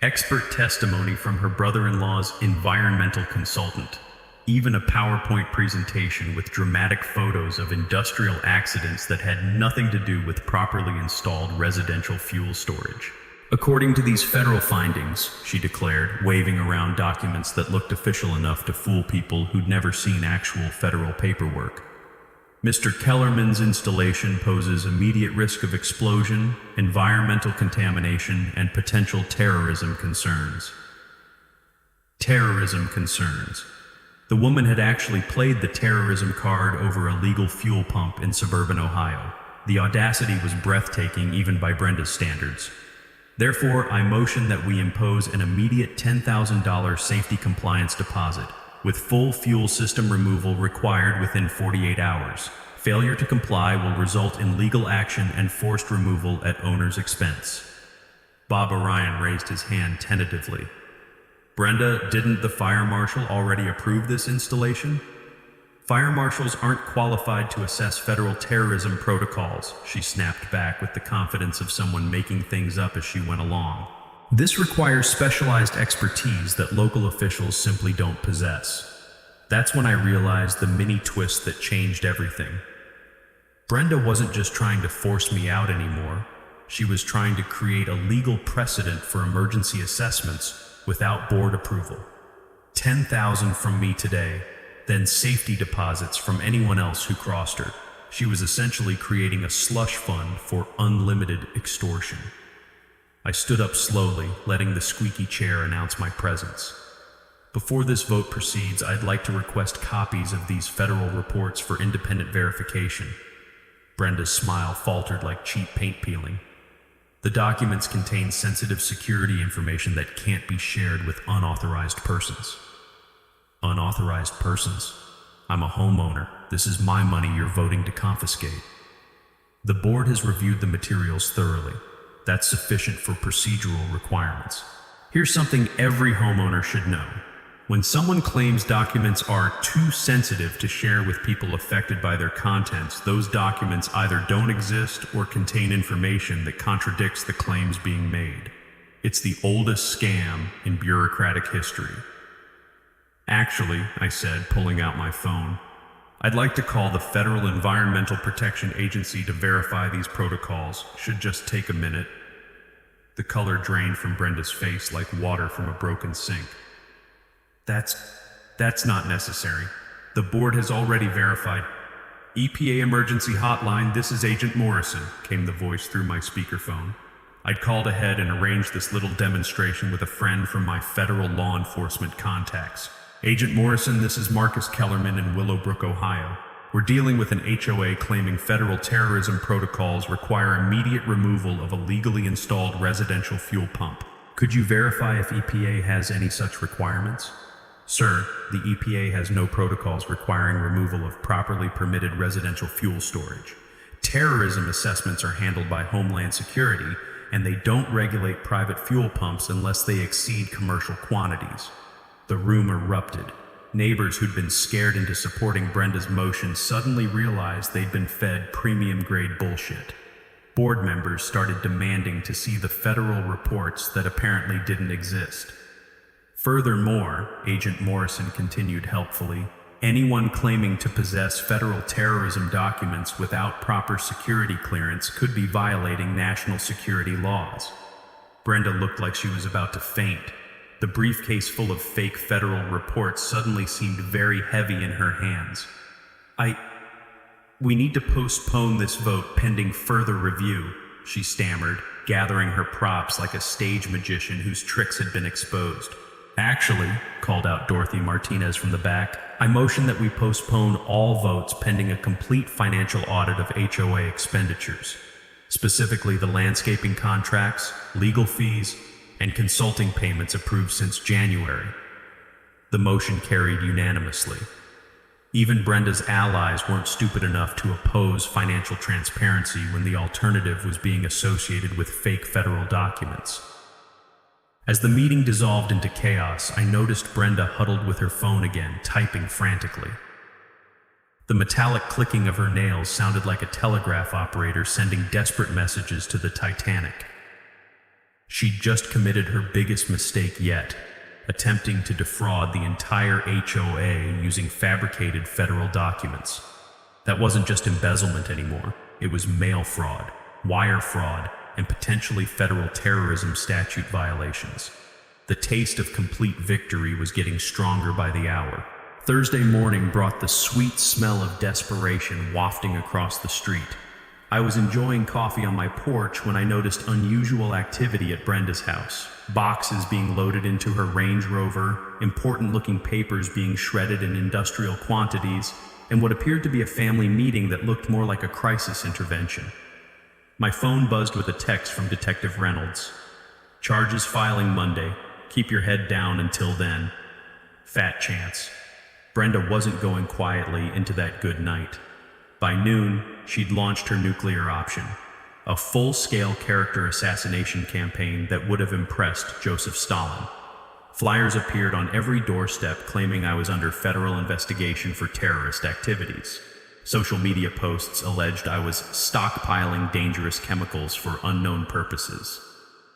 Expert testimony from her brother-in-law's environmental consultant. Even a PowerPoint presentation with dramatic photos of industrial accidents that had nothing to do with properly installed residential fuel storage. According to these federal findings, she declared, waving around documents that looked official enough to fool people who'd never seen actual federal paperwork, Mr. Kellerman's installation poses immediate risk of explosion, environmental contamination, and potential terrorism concerns. Terrorism concerns. The woman had actually played the terrorism card over a legal fuel pump in suburban Ohio. The audacity was breathtaking even by Brenda's standards. Therefore, I motion that we impose an immediate $10,000 safety compliance deposit, with full fuel system removal required within 48 hours. Failure to comply will result in legal action and forced removal at owner's expense. Bob Orion raised his hand tentatively. Brenda, didn't the fire marshal already approve this installation? Fire marshals aren't qualified to assess federal terrorism protocols, she snapped back with the confidence of someone making things up as she went along. This requires specialized expertise that local officials simply don't possess. That's when I realized the mini twist that changed everything. Brenda wasn't just trying to force me out anymore. She was trying to create a legal precedent for emergency assessments without board approval. $10,000 from me today, then safety deposits from anyone else who crossed her. She was essentially creating a slush fund for unlimited extortion. I stood up slowly, letting the squeaky chair announce my presence. Before this vote proceeds, I'd like to request copies of these federal reports for independent verification. Brenda's smile faltered like cheap paint peeling. The documents contain sensitive security information that can't be shared with unauthorized persons. Unauthorized persons? I'm a homeowner. This is my money you're voting to confiscate. The board has reviewed the materials thoroughly. That's sufficient for procedural requirements. Here's something every homeowner should know. When someone claims documents are too sensitive to share with people affected by their contents, those documents either don't exist or contain information that contradicts the claims being made. It's the oldest scam in bureaucratic history. Actually, I said, pulling out my phone, I'd like to call the Federal Environmental Protection Agency to verify these protocols. Should just take a minute. The color drained from Brenda's face like water from a broken sink. That's not necessary. The board has already verified. EPA emergency hotline, this is Agent Morrison, came the voice through my speakerphone. I'd called ahead and arranged this little demonstration with a friend from my federal law enforcement contacts. Agent Morrison, this is Marcus Kellerman in Willowbrook, Ohio. We're dealing with an HOA claiming federal terrorism protocols require immediate removal of a legally installed residential fuel pump. Could you verify if EPA has any such requirements? Sir, the EPA has no protocols requiring removal of properly permitted residential fuel storage. Terrorism assessments are handled by Homeland Security, and they don't regulate private fuel pumps unless they exceed commercial quantities. The room erupted. Neighbors who'd been scared into supporting Brenda's motion suddenly realized they'd been fed premium-grade bullshit. Board members started demanding to see the federal reports that apparently didn't exist. Furthermore, Agent Morrison continued helpfully, anyone claiming to possess federal terrorism documents without proper security clearance could be violating national security laws. Brenda looked like she was about to faint. The briefcase full of fake federal reports suddenly seemed very heavy in her hands. We need to postpone this vote pending further review, she stammered, gathering her props like a stage magician whose tricks had been exposed. Actually, called out Dorothy Martinez from the back, I motion that we postpone all votes pending a complete financial audit of HOA expenditures, specifically the landscaping contracts, legal fees, and consulting payments approved since January. The motion carried unanimously. Even Brenda's allies weren't stupid enough to oppose financial transparency when the alternative was being associated with fake federal documents. As the meeting dissolved into chaos, I noticed Brenda huddled with her phone again, typing frantically. The metallic clicking of her nails sounded like a telegraph operator sending desperate messages to the Titanic. She'd just committed her biggest mistake yet, attempting to defraud the entire HOA using fabricated federal documents. That wasn't just embezzlement anymore. It was mail fraud, wire fraud, and potentially federal terrorism statute violations. The taste of complete victory was getting stronger by the hour. Thursday morning brought the sweet smell of desperation wafting across the street. I was enjoying coffee on my porch when I noticed unusual activity at Brenda's house. Boxes being loaded into her Range Rover, important-looking papers being shredded in industrial quantities, and what appeared to be a family meeting that looked more like a crisis intervention. My phone buzzed with a text from Detective Reynolds. Charges filing Monday. Keep your head down until then. Fat chance. Brenda wasn't going quietly into that good night. By noon, she'd launched her nuclear option, a full-scale character assassination campaign that would have impressed Joseph Stalin. Flyers appeared on every doorstep claiming I was under federal investigation for terrorist activities. Social media posts alleged I was stockpiling dangerous chemicals for unknown purposes.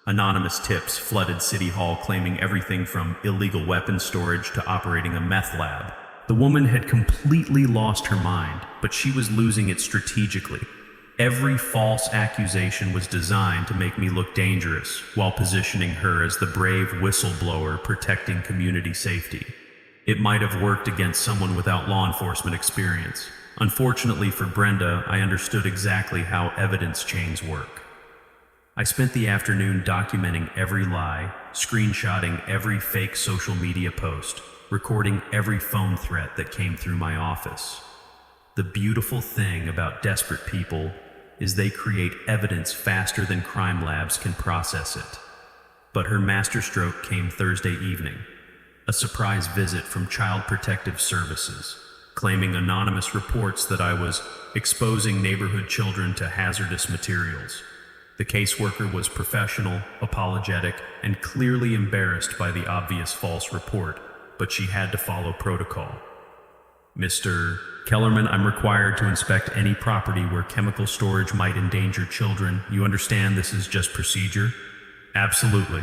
Anonymous tips flooded City Hall claiming everything from illegal weapons storage to operating a meth lab. The woman had completely lost her mind, but she was losing it strategically. Every false accusation was designed to make me look dangerous, while positioning her as the brave whistleblower protecting community safety. It might have worked against someone without law enforcement experience. Unfortunately for Brenda, I understood exactly how evidence chains work. I spent the afternoon documenting every lie, screenshotting every fake social media post, recording every phone threat that came through my office. The beautiful thing about desperate people is they create evidence faster than crime labs can process it. But her masterstroke came Thursday evening. A surprise visit from Child Protective Services, claiming anonymous reports that I was exposing neighborhood children to hazardous materials. The caseworker was professional, apologetic, and clearly embarrassed by the obvious false report, but she had to follow protocol. Mr. Kellerman, I'm required to inspect any property where chemical storage might endanger children. You understand this is just procedure? Absolutely.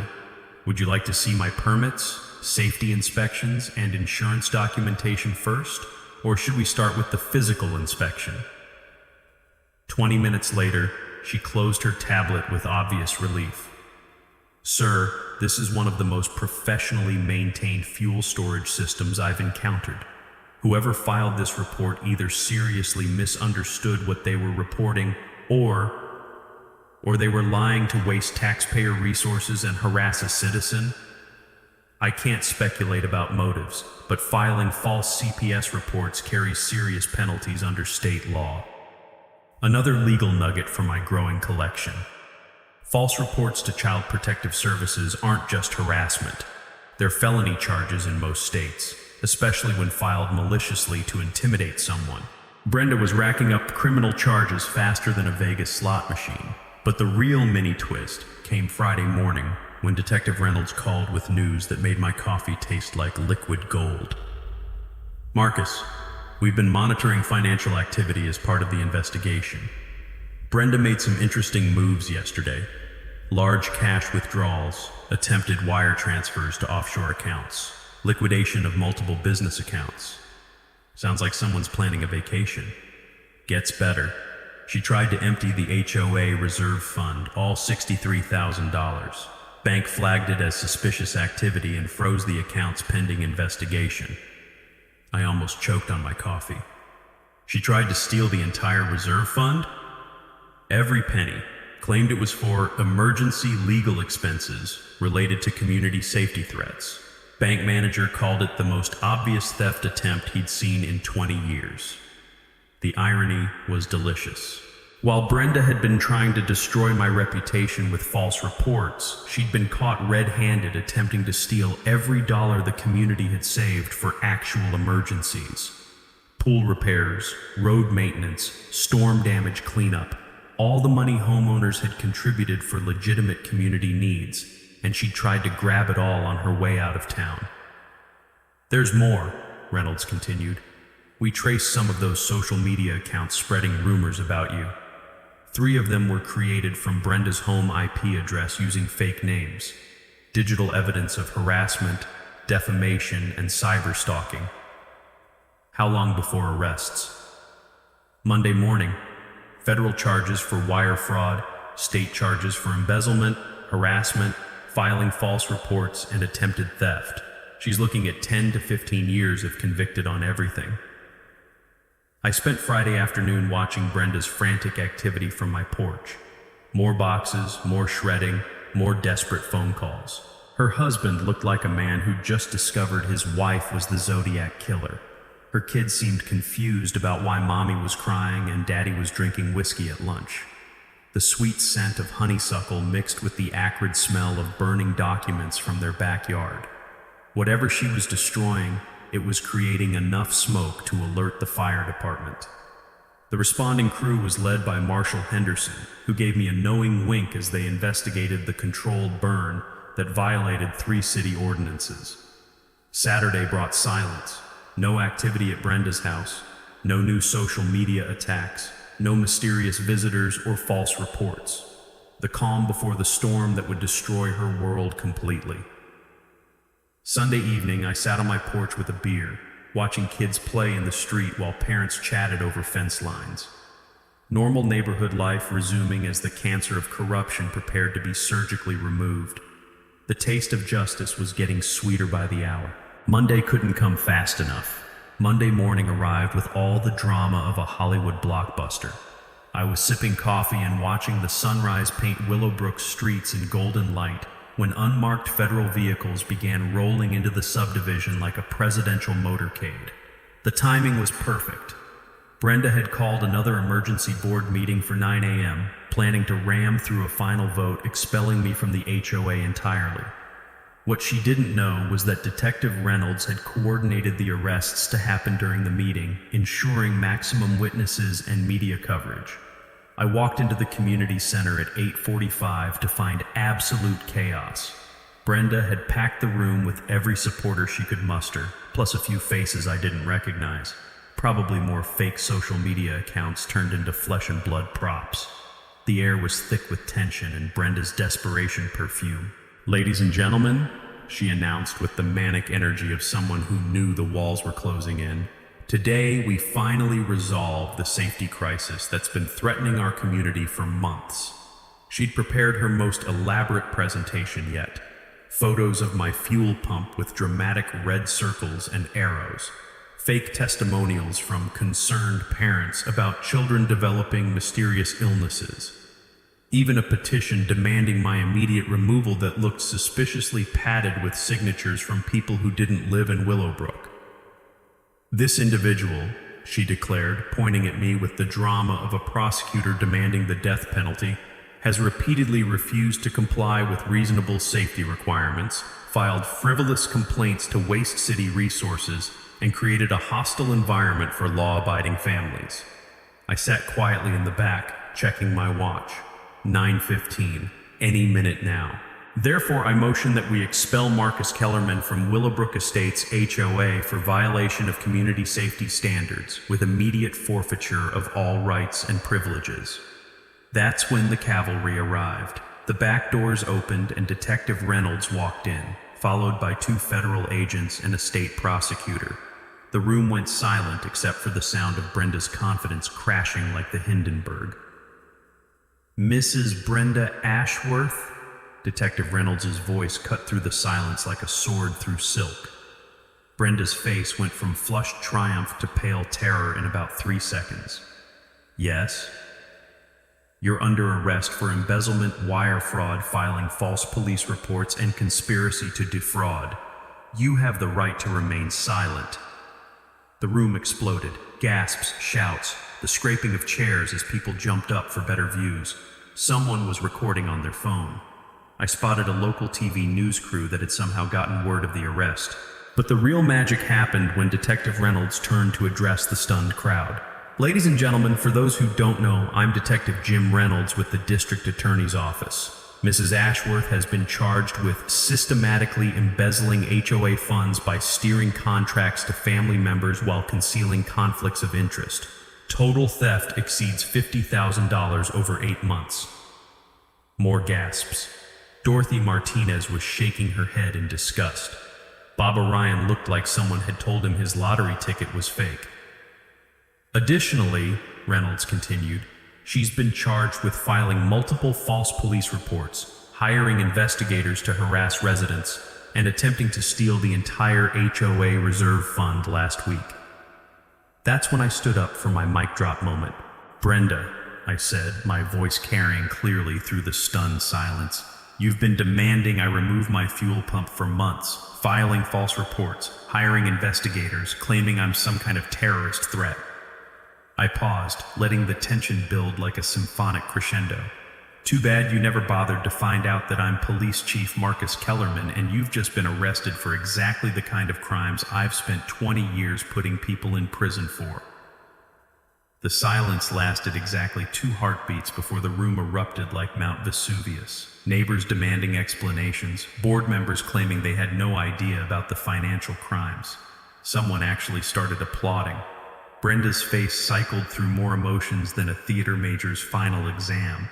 Would you like to see my permits, safety inspections, and insurance documentation first? Or should we start with the physical inspection? 20 minutes later, she closed her tablet with obvious relief. Sir, this is one of the most professionally maintained fuel storage systems I've encountered. Whoever filed this report either seriously misunderstood what they were reporting or they were lying to waste taxpayer resources and harass a citizen. I can't speculate about motives, but filing false CPS reports carries serious penalties under state law. Another legal nugget from my growing collection. False reports to Child Protective Services aren't just harassment. They're felony charges in most states, especially when filed maliciously to intimidate someone. Brenda was racking up criminal charges faster than a Vegas slot machine. But the real mini twist came Friday morning when Detective Reynolds called with news that made my coffee taste like liquid gold. Marcus, we've been monitoring financial activity as part of the investigation. Brenda made some interesting moves yesterday. Large cash withdrawals, attempted wire transfers to offshore accounts, liquidation of multiple business accounts. Sounds like someone's planning a vacation. Gets better. She tried to empty the HOA reserve fund, all $63,000. Bank flagged it as suspicious activity and froze the accounts pending investigation. I almost choked on my coffee. She tried to steal the entire reserve fund? Every penny. Claimed it was for emergency legal expenses related to community safety threats. Bank manager called it the most obvious theft attempt he'd seen in 20 years. The irony was delicious. While Brenda had been trying to destroy my reputation with false reports, she'd been caught red-handed attempting to steal every dollar the community had saved for actual emergencies. Pool repairs, road maintenance, storm damage cleanup, all the money homeowners had contributed for legitimate community needs, and she'd tried to grab it all on her way out of town. There's more, Reynolds continued. We traced some of those social media accounts spreading rumors about you. 3 of them were created from Brenda's home IP address using fake names. Digital evidence of harassment, defamation, and cyberstalking. How long before arrests? Monday morning. Federal charges for wire fraud, state charges for embezzlement, harassment, filing false reports, and attempted theft. She's looking at 10 to 15 years if convicted on everything. I spent Friday afternoon watching Brenda's frantic activity from my porch. More boxes, more shredding, more desperate phone calls. Her husband looked like a man who'd just discovered his wife was the Zodiac killer. Her kids seemed confused about why mommy was crying and daddy was drinking whiskey at lunch. The sweet scent of honeysuckle mixed with the acrid smell of burning documents from their backyard. Whatever she was destroying, it was creating enough smoke to alert the fire department. The responding crew was led by Marshal Henderson, who gave me a knowing wink as they investigated the controlled burn that violated 3 city ordinances. Saturday brought silence. No activity at Brenda's house, no new social media attacks, no mysterious visitors or false reports. The calm before the storm that would destroy her world completely. Sunday evening, I sat on my porch with a beer, watching kids play in the street while parents chatted over fence lines. Normal neighborhood life resuming as the cancer of corruption prepared to be surgically removed. The taste of justice was getting sweeter by the hour. Monday couldn't come fast enough. Monday morning arrived with all the drama of a Hollywood blockbuster. I was sipping coffee and watching the sunrise paint Willowbrook streets in golden light when unmarked federal vehicles began rolling into the subdivision like a presidential motorcade. The timing was perfect. Brenda had called another emergency board meeting for 9 a.m., planning to ram through a final vote expelling me from the HOA entirely. What she didn't know was that Detective Reynolds had coordinated the arrests to happen during the meeting, ensuring maximum witnesses and media coverage. I walked into the community center at 8:45 to find absolute chaos. Brenda had packed the room with every supporter she could muster, plus a few faces I didn't recognize. Probably more fake social media accounts turned into flesh and blood props. The air was thick with tension and Brenda's desperation perfume. "Ladies and gentlemen," she announced with the manic energy of someone who knew the walls were closing in, "today we finally resolved the safety crisis that's been threatening our community for months." She'd prepared her most elaborate presentation yet. Photos of my fuel pump with dramatic red circles and arrows. Fake testimonials from concerned parents about children developing mysterious illnesses. Even a petition demanding my immediate removal that looked suspiciously padded with signatures from people who didn't live in Willowbrook. "This individual," she declared, pointing at me with the drama of a prosecutor demanding the death penalty, "has repeatedly refused to comply with reasonable safety requirements, filed frivolous complaints to waste city resources, and created a hostile environment for law-abiding families." I sat quietly in the back, checking my watch. 9:15, any minute now. "Therefore, I motion that we expel Marcus Kellerman from Willowbrook Estates HOA for violation of community safety standards, with immediate forfeiture of all rights and privileges." That's when the cavalry arrived. The back doors opened and Detective Reynolds walked in, followed by 2 federal agents and a state prosecutor. The room went silent except for the sound of Brenda's confidence crashing like the Hindenburg. "Mrs. Brenda Ashworth?" Detective Reynolds' voice cut through the silence like a sword through silk. Brenda's face went from flushed triumph to pale terror in about 3 seconds. "Yes?" "You're under arrest for embezzlement, wire fraud, filing false police reports, and conspiracy to defraud. You have the right to remain silent." The room exploded. Gasps, shouts, the scraping of chairs as people jumped up for better views. Someone was recording on their phone. I spotted a local TV news crew that had somehow gotten word of the arrest. But the real magic happened when Detective Reynolds turned to address the stunned crowd. "Ladies and gentlemen, for those who don't know, I'm Detective Jim Reynolds with the District Attorney's Office. Mrs. Ashworth has been charged with systematically embezzling HOA funds by steering contracts to family members while concealing conflicts of interest. Total theft exceeds $50,000 over 8 months. More gasps. Dorothy Martinez was shaking her head in disgust. Bob Orion looked like someone had told him his lottery ticket was fake. Additionally, Reynolds continued, she's been charged with filing multiple false police reports, hiring investigators to harass residents, and attempting to steal the entire HOA reserve fund last week. That's when I stood up for my mic drop moment. "Brenda," I said, my voice carrying clearly through the stunned silence, "you've been demanding I remove my fuel pump for months, filing false reports, hiring investigators, claiming I'm some kind of terrorist threat." I paused, letting the tension build like a symphonic crescendo. "Too bad you never bothered to find out that I'm Police Chief Marcus Kellerman and you've just been arrested for exactly the kind of crimes I've spent 20 years putting people in prison for." The silence lasted exactly 2 heartbeats before the room erupted like Mount Vesuvius. Neighbors demanding explanations, board members claiming they had no idea about the financial crimes. Someone actually started applauding. Brenda's face cycled through more emotions than a theater major's final exam.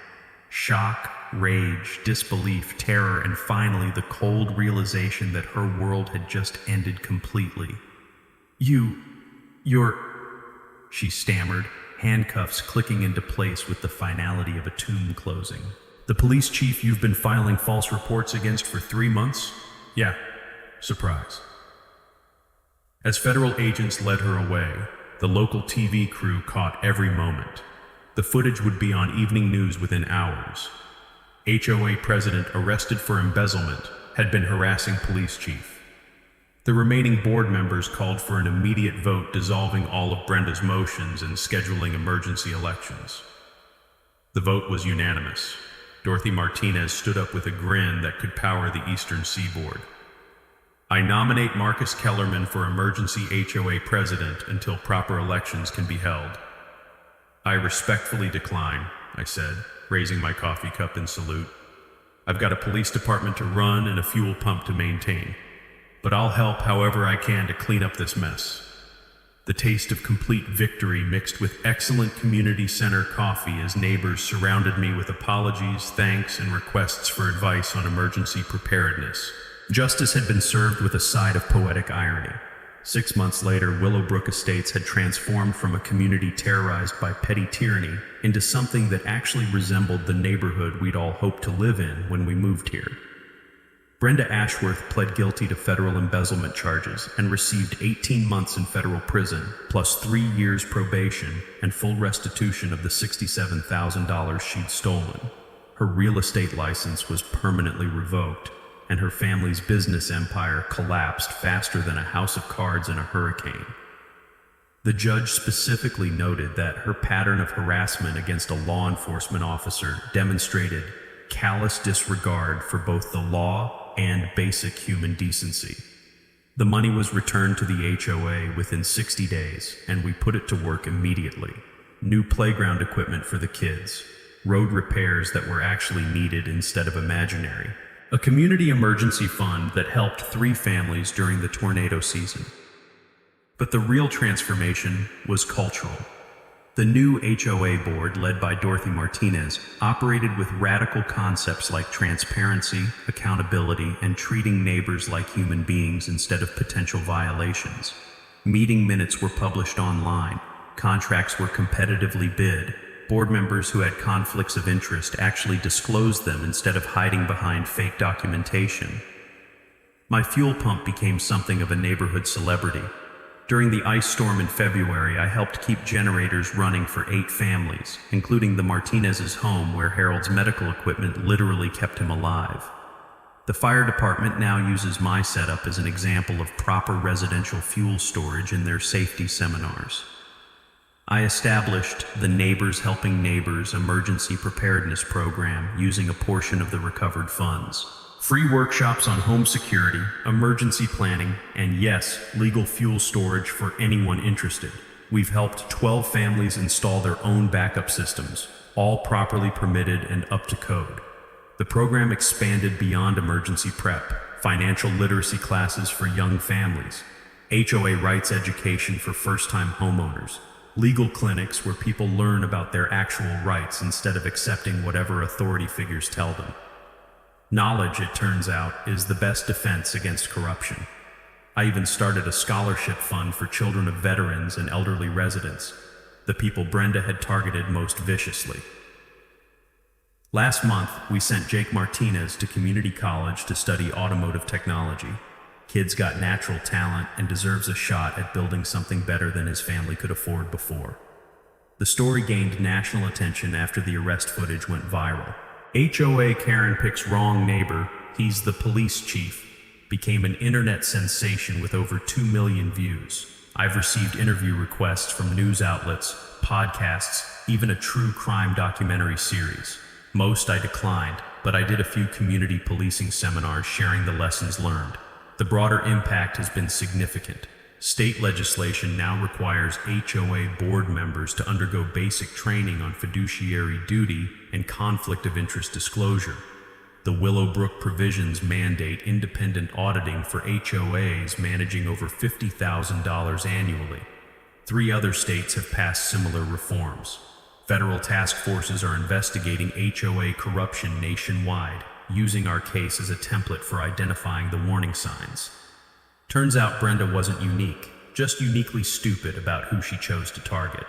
Shock, rage, disbelief, terror, and finally the cold realization that her world had just ended completely. You're... she stammered, handcuffs clicking into place with the finality of a tomb closing. The police chief you've been filing false reports against for 3 months? Yeah, surprise. As federal agents led her away, the local TV crew caught every moment. The footage would be on evening news within hours. HOA president arrested for embezzlement had been harassing police chief. The remaining board members called for an immediate vote dissolving all of Brenda's motions and scheduling emergency elections. The vote was unanimous. Dorothy Martinez stood up with a grin that could power the Eastern Seaboard. I nominate Marcus Kellerman for emergency HOA president until proper elections can be held. I respectfully decline, I said, raising my coffee cup in salute. I've got a police department to run and a fuel pump to maintain, but I'll help however I can to clean up this mess. The taste of complete victory mixed with excellent community center coffee as neighbors surrounded me with apologies, thanks, and requests for advice on emergency preparedness. Justice had been served with a side of poetic irony. 6 months later, Willowbrook Estates had transformed from a community terrorized by petty tyranny into something that actually resembled the neighborhood we'd all hoped to live in when we moved here. Brenda Ashworth pled guilty to federal embezzlement charges and received 18 months in federal prison, plus 3 years probation and full restitution of the $67,000 she'd stolen. Her real estate license was permanently revoked, and her family's business empire collapsed faster than a house of cards in a hurricane. The judge specifically noted that her pattern of harassment against a law enforcement officer demonstrated callous disregard for both the law and basic human decency. The money was returned to the HOA within 60 days, and we put it to work immediately. New playground equipment for the kids, road repairs that were actually needed instead of imaginary, a community emergency fund that helped 3 families during the tornado season. But the real transformation was cultural. The new HOA board, led by Dorothy Martinez, operated with radical concepts like transparency, accountability, and treating neighbors like human beings instead of potential violations. Meeting minutes were published online, contracts were competitively bid, board members who had conflicts of interest actually disclosed them instead of hiding behind fake documentation. My fuel pump became something of a neighborhood celebrity. During the ice storm in February, I helped keep generators running for 8 families, including the Martinez's home where Harold's medical equipment literally kept him alive. The fire department now uses my setup as an example of proper residential fuel storage in their safety seminars. I established the Neighbors Helping Neighbors emergency preparedness program using a portion of the recovered funds. Free workshops on home security, emergency planning, and yes, legal fuel storage for anyone interested. We've helped 12 families install their own backup systems, all properly permitted and up to code. The program expanded beyond emergency prep, financial literacy classes for young families, HOA rights education for first-time homeowners, legal clinics where people learn about their actual rights instead of accepting whatever authority figures tell them. Knowledge, it turns out, is the best defense against corruption. I even started a scholarship fund for children of veterans and elderly residents, the people Brenda had targeted most viciously. Last month, we sent Jake Martinez to community college to study automotive technology. Kid's got natural talent and deserves a shot at building something better than his family could afford before. The story gained national attention after the arrest footage went viral. HOA Karen picks wrong neighbor, he's the police chief, became an internet sensation with over 2 million views. I've received interview requests from news outlets, podcasts, even a true crime documentary series. Most I declined, but I did a few community policing seminars sharing the lessons learned. The broader impact has been significant. State legislation now requires HOA board members to undergo basic training on fiduciary duty and conflict of interest disclosure. The Willowbrook provisions mandate independent auditing for HOAs managing over $50,000 annually. 3 other states have passed similar reforms. Federal task forces are investigating HOA corruption nationwide, using our case as a template for identifying the warning signs. Turns out Brenda wasn't unique, just uniquely stupid about who she chose to target.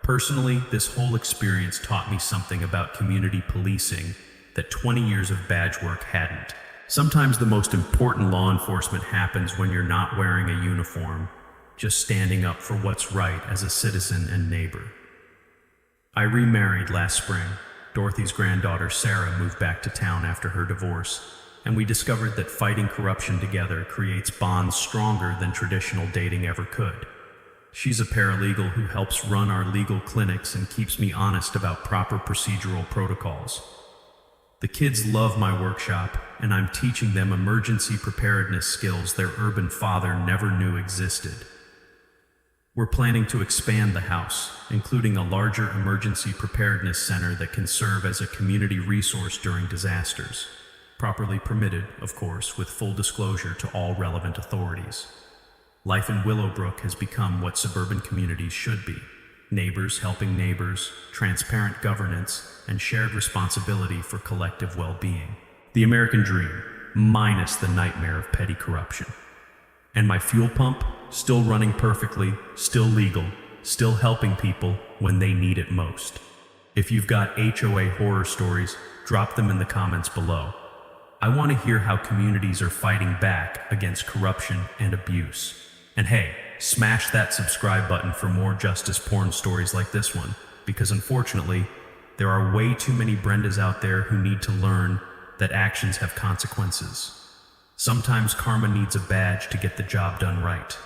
Personally, this whole experience taught me something about community policing that 20 years of badge work hadn't. Sometimes the most important law enforcement happens when you're not wearing a uniform, just standing up for what's right as a citizen and neighbor. I remarried last spring. Dorothy's granddaughter Sarah moved back to town after her divorce, and we discovered that fighting corruption together creates bonds stronger than traditional dating ever could. She's a paralegal who helps run our legal clinics and keeps me honest about proper procedural protocols. The kids love my workshop, and I'm teaching them emergency preparedness skills their urban father never knew existed. We're planning to expand the house, including a larger emergency preparedness center that can serve as a community resource during disasters. Properly permitted, of course, with full disclosure to all relevant authorities. Life in Willowbrook has become what suburban communities should be. Neighbors helping neighbors, transparent governance, and shared responsibility for collective well-being. The American dream, minus the nightmare of petty corruption. And my fuel pump, still running perfectly, still legal, still helping people when they need it most. If you've got HOA horror stories, drop them in the comments below. I want to hear how communities are fighting back against corruption and abuse. And hey, smash that subscribe button for more justice porn stories like this one, because unfortunately, there are way too many Brendas out there who need to learn that actions have consequences. Sometimes karma needs a badge to get the job done right.